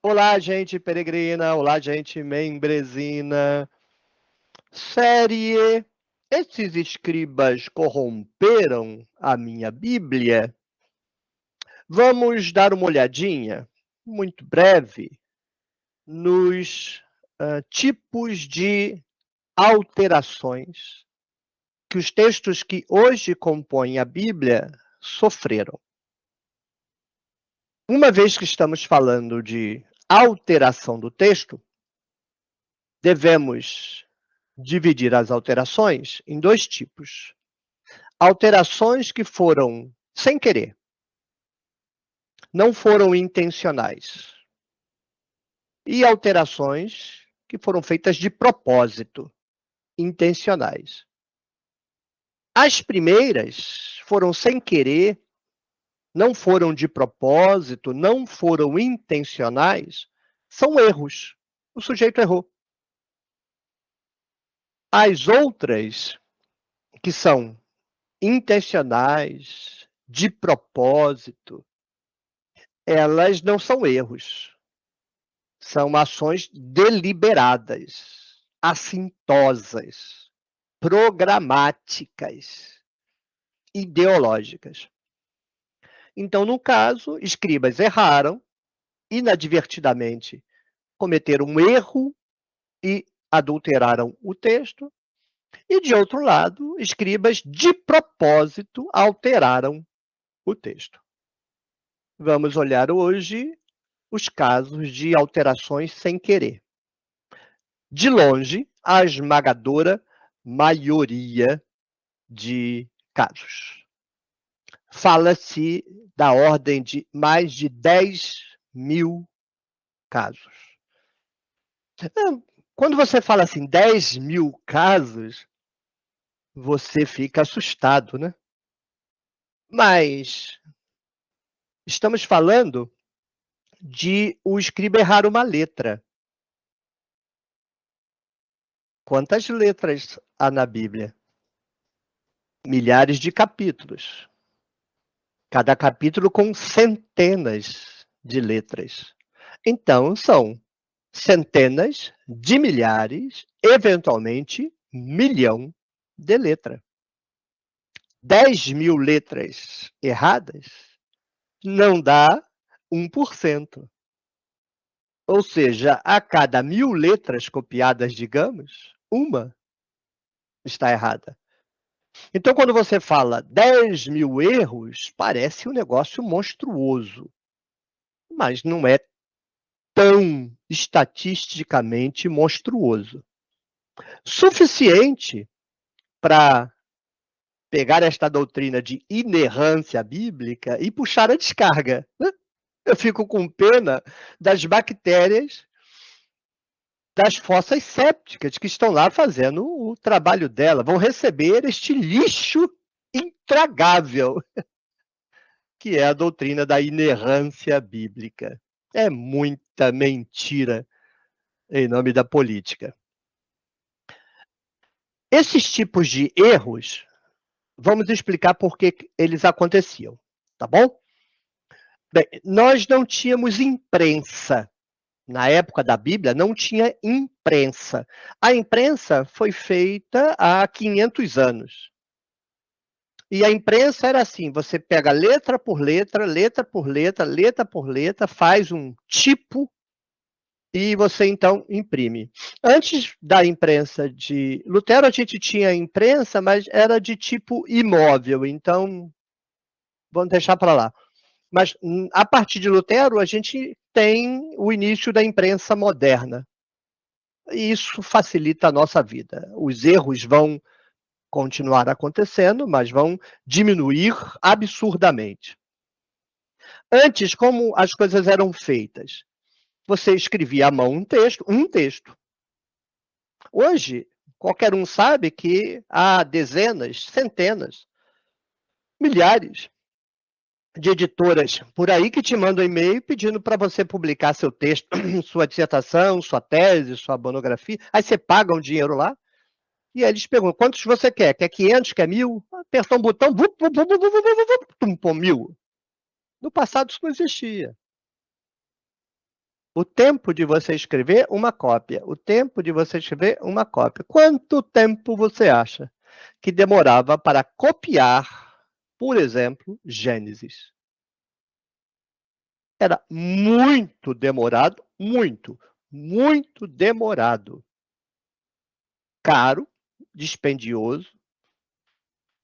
Olá, gente peregrina, olá, gente membresina. Série: Esses escribas corromperam a minha Bíblia? Vamos dar uma olhadinha, muito breve, nos tipos de alterações que os textos que hoje compõem a Bíblia sofreram. Uma vez que estamos falando de alteração do texto, devemos dividir as alterações em dois tipos: alterações que foram sem querer, não foram intencionais, e alterações que foram feitas de propósito, intencionais. As primeiras foram sem querer, não foram de propósito, não foram intencionais, são erros. O sujeito errou. As outras, que são intencionais, de propósito, elas não são erros, são ações deliberadas, assintosas, programáticas, ideológicas. Então, no caso, escribas erraram, inadvertidamente cometeram um erro e adulteraram o texto, e, de outro lado, escribas de propósito alteraram o texto. Vamos olhar hoje os casos de alterações sem querer. De longe, a esmagadora maioria de casos. Fala-se da ordem de mais de 10.000 casos. Quando você fala assim, 10.000 casos, você fica assustado, né? Mas estamos falando de o escriba errar uma letra. Quantas letras há na Bíblia? Milhares de capítulos. Cada capítulo com centenas de letras. Então, são centenas de milhares, eventualmente milhão de letras. 10.000 letras erradas não dá 1%. Ou seja, a cada 1.000 letras copiadas, digamos, uma está errada. Então, quando você fala 10.000 erros, parece um negócio monstruoso, mas não é tão estatisticamente monstruoso. Suficiente para pegar esta doutrina de inerrância bíblica e puxar a descarga, né? Eu fico com pena das bactérias das fossas sépticas que estão lá fazendo o trabalho dela, vão receber este lixo intragável, que é a doutrina da inerrância bíblica. É muita mentira em nome da política. Esses tipos de erros, vamos explicar por que eles aconteciam, tá bom? Bem, nós não tínhamos imprensa. Na época da Bíblia, não tinha imprensa. A imprensa foi feita há 500 anos. E a imprensa era assim: você pega letra por letra, letra por letra, letra por letra, faz um tipo e você então imprime. Antes da imprensa de Lutero, a gente tinha imprensa, mas era de tipo imóvel, então vamos deixar para lá. Mas a partir de Lutero, a gente tem o início da imprensa moderna. E isso facilita a nossa vida. Os erros vão continuar acontecendo, mas vão diminuir absurdamente. Antes, como as coisas eram feitas? Você escrevia à mão um texto. Hoje, qualquer um sabe que há dezenas, centenas, milhares de editoras por aí que te mandam e-mail pedindo para você publicar seu texto, sua dissertação, sua tese, sua monografia. Aí você paga um dinheiro lá e aí eles perguntam: quantos você quer? Quer 500? Quer 1.000? Apertou um botão, pô, 1.000. No passado isso não existia. O tempo de você escrever, uma cópia. O tempo de você escrever, uma cópia. Quanto tempo você acha que demorava para copiar, por exemplo, Gênesis? Era muito demorado, muito demorado. Caro, dispendioso.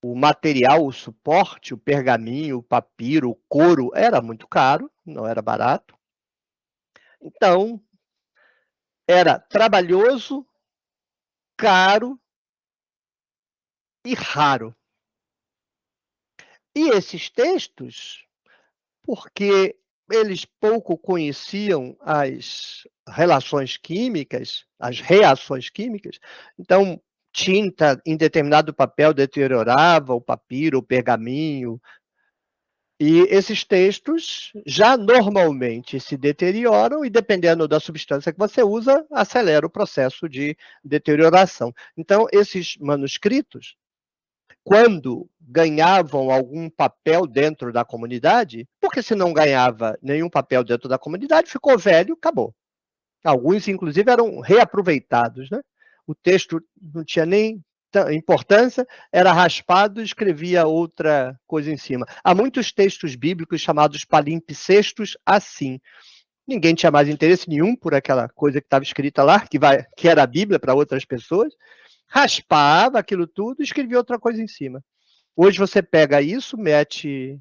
O material, o suporte, o pergaminho, o papiro, o couro, era muito caro, não era barato. Então, era trabalhoso, caro e raro. E esses textos, porque eles pouco conheciam as relações químicas, as reações químicas, então tinta em determinado papel deteriorava o papiro, o pergaminho, e esses textos já normalmente se deterioram e, dependendo da substância que você usa, acelera o processo de deterioração. Então, esses manuscritos, quando ganhavam algum papel dentro da comunidade, porque se não ganhava nenhum papel dentro da comunidade, ficou velho, acabou. Alguns, inclusive, eram reaproveitados, né? O texto não tinha nem importância, era raspado e escrevia outra coisa em cima. Há muitos textos bíblicos chamados palimpsestos assim. Ninguém tinha mais interesse nenhum por aquela coisa que estava escrita lá, que era a Bíblia para outras pessoas, raspava aquilo tudo e escrevia outra coisa em cima. Hoje você pega isso, mete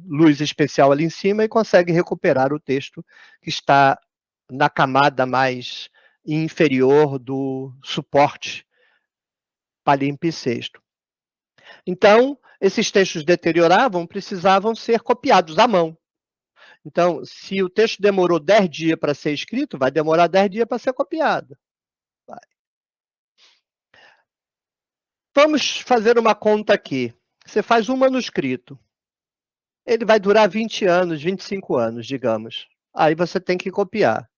luz especial ali em cima e consegue recuperar o texto que está na camada mais inferior do suporte palimpsesto. Então, esses textos deterioravam, precisavam ser copiados à mão. Então, se o texto demorou 10 dias para ser escrito, vai demorar 10 dias para ser copiado. Vai. Vamos fazer uma conta aqui. Você faz um manuscrito. Ele vai durar 20 anos, 25 anos, digamos. Aí você tem que copiar.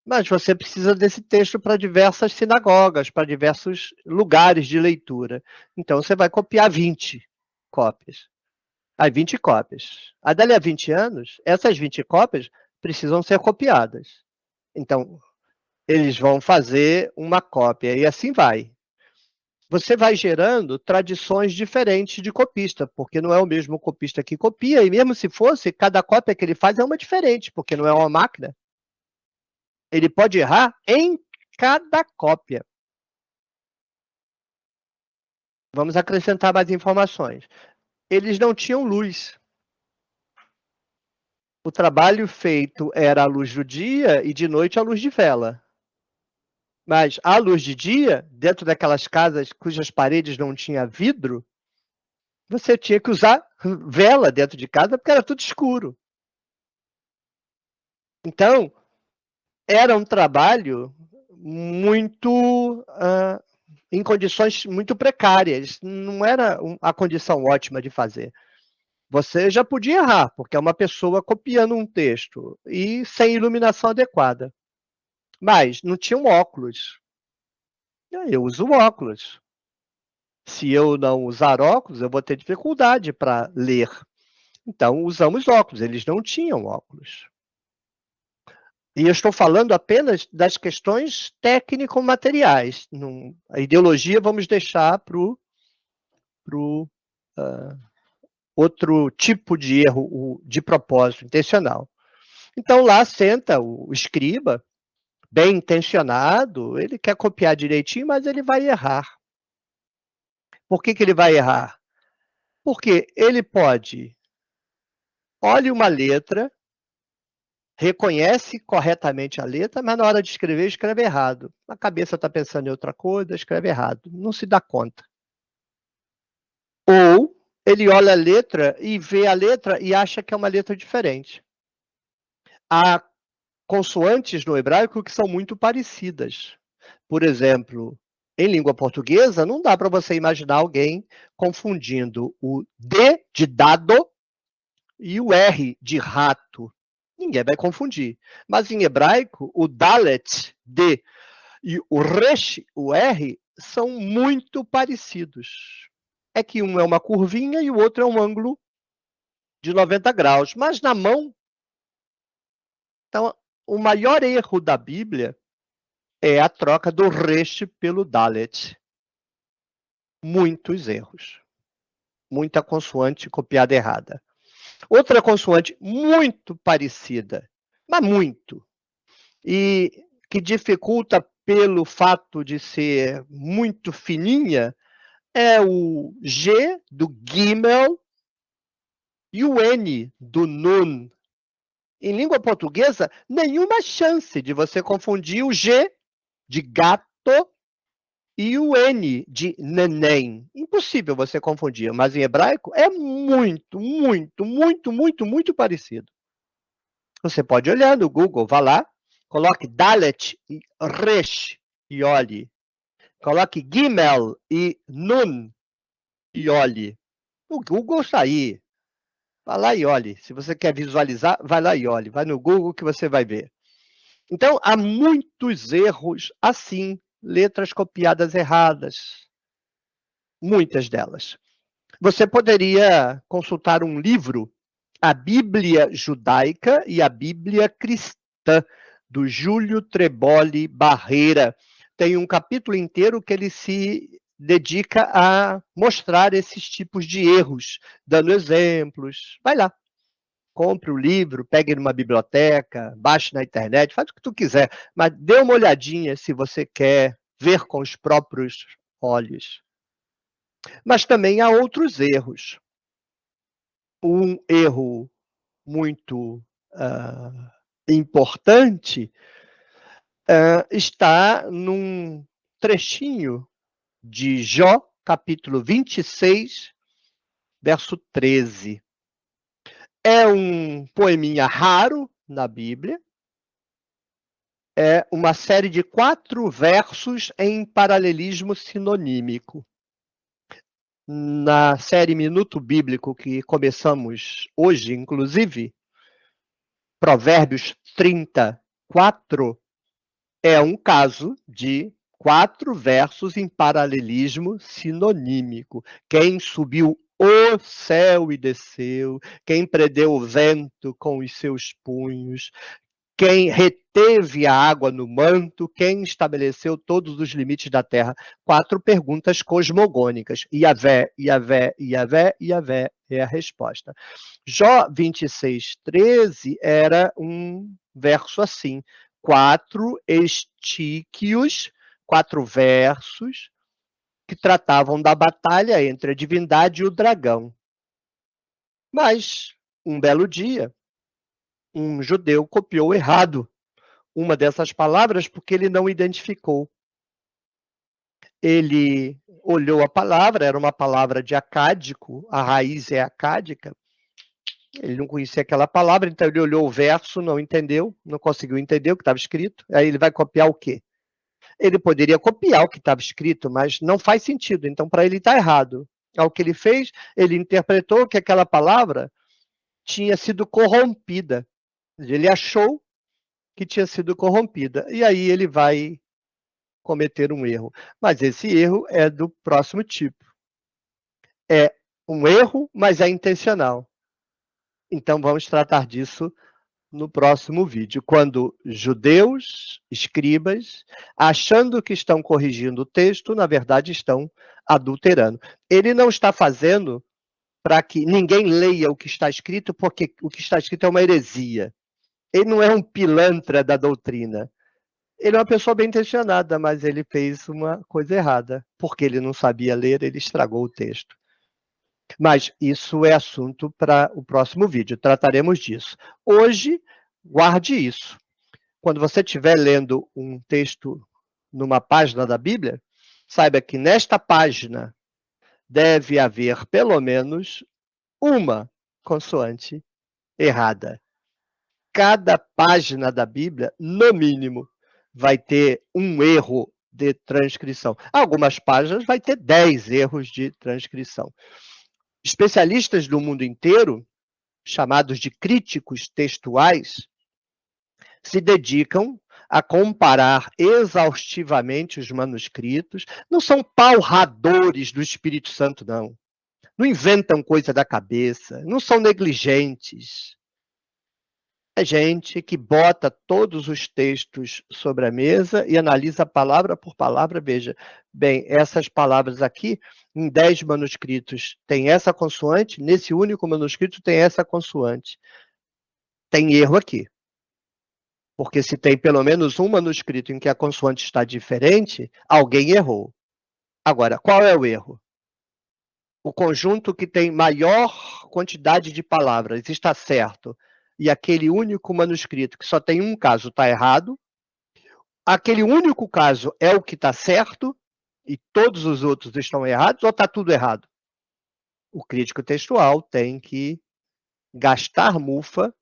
Mas você precisa desse texto para diversas sinagogas, para diversos lugares de leitura. Então você vai copiar 20 cópias. Aí 20 cópias. Aí dali a 20 anos, essas 20 cópias precisam ser copiadas. Então, eles vão fazer uma cópia e assim vai. Você vai gerando tradições diferentes de copista, porque não é o mesmo copista que copia, e mesmo se fosse, cada cópia que ele faz é uma diferente, porque não é uma máquina. Ele pode errar em cada cópia. Vamos acrescentar mais informações. Eles não tinham luz. O trabalho feito era à luz do dia e de noite à luz de vela. Mas à luz de dia, dentro daquelas casas cujas paredes não tinha vidro, você tinha que usar vela dentro de casa porque era tudo escuro. Então, era um trabalho muito em condições muito precárias. Não era a condição ótima de fazer. Você já podia errar, porque é uma pessoa copiando um texto e sem iluminação adequada. Mas não tinha um óculos. Eu uso óculos. Se eu não usar óculos, eu vou ter dificuldade para ler. Então, usamos óculos. Eles não tinham óculos. E eu estou falando apenas das questões técnico-materiais. A ideologia vamos deixar para o outro tipo de erro, de propósito, intencional. Então, lá senta o escriba, bem intencionado, ele quer copiar direitinho, mas ele vai errar. Por que ele vai errar? Porque ele pode, olha uma letra, reconhece corretamente a letra, mas na hora de escrever, escreve errado. A cabeça está pensando em outra coisa, escreve errado. Não se dá conta. Ou ele olha a letra e vê a letra e acha que é uma letra diferente. Há consoantes no hebraico que são muito parecidas. Por exemplo, em língua portuguesa, não dá para você imaginar alguém confundindo o D de dado e o R de rato. Ninguém vai confundir. Mas em hebraico, o Dalet, D, e o Resh, o R, são muito parecidos. É que um é uma curvinha e o outro é um ângulo de 90 graus. Mas na mão, então, o maior erro da Bíblia é a troca do resh pelo dalet. Muitos erros. Muita consoante copiada errada. Outra consoante muito parecida, mas muito, e que dificulta pelo fato de ser muito fininha, é o G do Gimel e o N do Nun. Em língua portuguesa, nenhuma chance de você confundir o G de gato e o N de neném. Impossível você confundir, mas em hebraico é muito, muito, muito, muito, muito parecido. Você pode olhar no Google, vá lá, coloque Dalet e Resh e olhe. Coloque Gimel e Nun e olhe. O Google está aí. Vá lá e olhe. Se você quer visualizar, vai lá e olhe. Vai no Google que você vai ver. Então, há muitos erros assim, letras copiadas erradas. Muitas delas. Você poderia consultar um livro, A Bíblia Judaica e a Bíblia Cristã, do Júlio Treboli Barreira. Tem um capítulo inteiro que ele se dedica a mostrar esses tipos de erros, dando exemplos. Vai lá, compre o livro, pegue numa biblioteca, baixe na internet, faz o que tu quiser, mas dê uma olhadinha se você quer ver com os próprios olhos. Mas também há outros erros. Um erro muito importante está num trechinho de Jó, capítulo 26, verso 13. É um poeminha raro na Bíblia, é uma série de 4 versos em paralelismo sinonímico. Na série Minuto Bíblico, que começamos hoje, inclusive, Provérbios 34, é um caso de 4 versos em paralelismo sinonímico. Quem subiu o céu e desceu, quem prendeu o vento com os seus punhos, quem reteve a água no manto, quem estabeleceu todos os limites da terra. 4 perguntas cosmogônicas. Iavé, Iavé, Iavé, Iavé é a resposta. Jó 26, 13 era um verso assim. 4 estíquios, 4 versos, que tratavam da batalha entre a divindade e o dragão. Mas, um belo dia, um judeu copiou errado uma dessas palavras porque ele não identificou. Ele olhou a palavra, era uma palavra de acádico, a raiz é acádica, ele não conhecia aquela palavra, então ele olhou o verso, não entendeu, não conseguiu entender o que estava escrito, aí ele vai copiar o quê? Ele poderia copiar o que estava escrito, mas não faz sentido, então para ele está errado. O que ele fez, ele interpretou que aquela palavra tinha sido corrompida, ele achou que tinha sido corrompida, e aí ele vai cometer um erro. Mas esse erro é do próximo tipo. É um erro, mas é intencional. Então vamos tratar disso no próximo vídeo, quando judeus, escribas, achando que estão corrigindo o texto, na verdade estão adulterando. Ele não está fazendo para que ninguém leia o que está escrito, porque o que está escrito é uma heresia. Ele não é um pilantra da doutrina. Ele é uma pessoa bem intencionada, mas ele fez uma coisa errada. Porque ele não sabia ler, ele estragou o texto. Mas isso é assunto para o próximo vídeo, trataremos disso. Hoje, guarde isso. Quando você estiver lendo um texto numa página da Bíblia, saiba que nesta página deve haver pelo menos uma consoante errada. Cada página da Bíblia, no mínimo, vai ter um erro de transcrição. Algumas páginas vai ter 10 erros de transcrição. Especialistas do mundo inteiro, chamados de críticos textuais, se dedicam a comparar exaustivamente os manuscritos. Não são palradores do Espírito Santo, não. Não inventam coisa da cabeça, não são negligentes. É gente que bota todos os textos sobre a mesa e analisa palavra por palavra. Veja, bem, essas palavras aqui, em 10 manuscritos tem essa consoante, nesse único manuscrito tem essa consoante. Tem erro aqui. Porque se tem pelo menos um manuscrito em que a consoante está diferente, alguém errou. Agora, qual é o erro? O conjunto que tem maior quantidade de palavras está certo, e aquele único manuscrito que só tem um caso está errado. Aquele único caso é o que está certo, e todos os outros estão errados, ou está tudo errado? O crítico textual tem que gastar mufa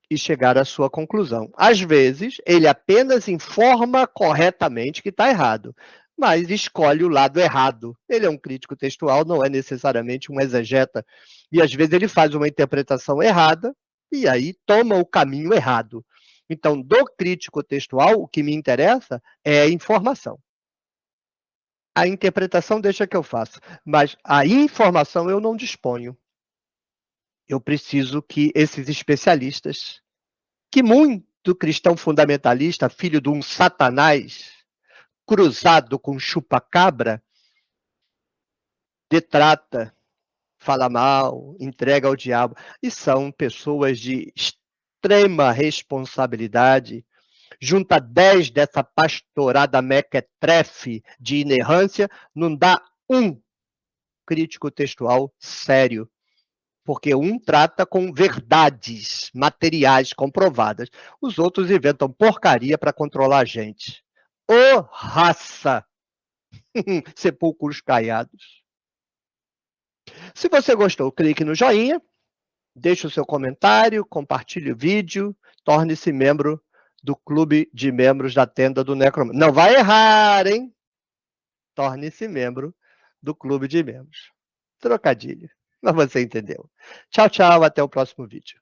e chegar à sua conclusão. Às vezes, ele apenas informa corretamente que está errado, mas escolhe o lado errado. Ele é um crítico textual, não é necessariamente um exegeta, e às vezes ele faz uma interpretação errada, e aí toma o caminho errado. Então, do crítico textual, o que me interessa é a informação. A interpretação deixa que eu faço, mas a informação eu não disponho. Eu preciso que esses especialistas, que muito cristão fundamentalista, filho de um satanás, cruzado com chupa-cabra, detrata, fala mal, entrega ao diabo, e são pessoas de extrema responsabilidade. Junta 10 dessa pastorada mequetrefe de inerrância, não dá um crítico textual sério, porque um trata com verdades materiais comprovadas, os outros inventam porcaria para controlar a gente. Ô raça! Sepulcros caiados. Se você gostou, clique no joinha, deixe o seu comentário, compartilhe o vídeo, torne-se membro do clube de membros da tenda do Necromante. Não vai errar, hein? Torne-se membro do clube de membros. Trocadilho, mas você entendeu. Tchau, tchau, até o próximo vídeo.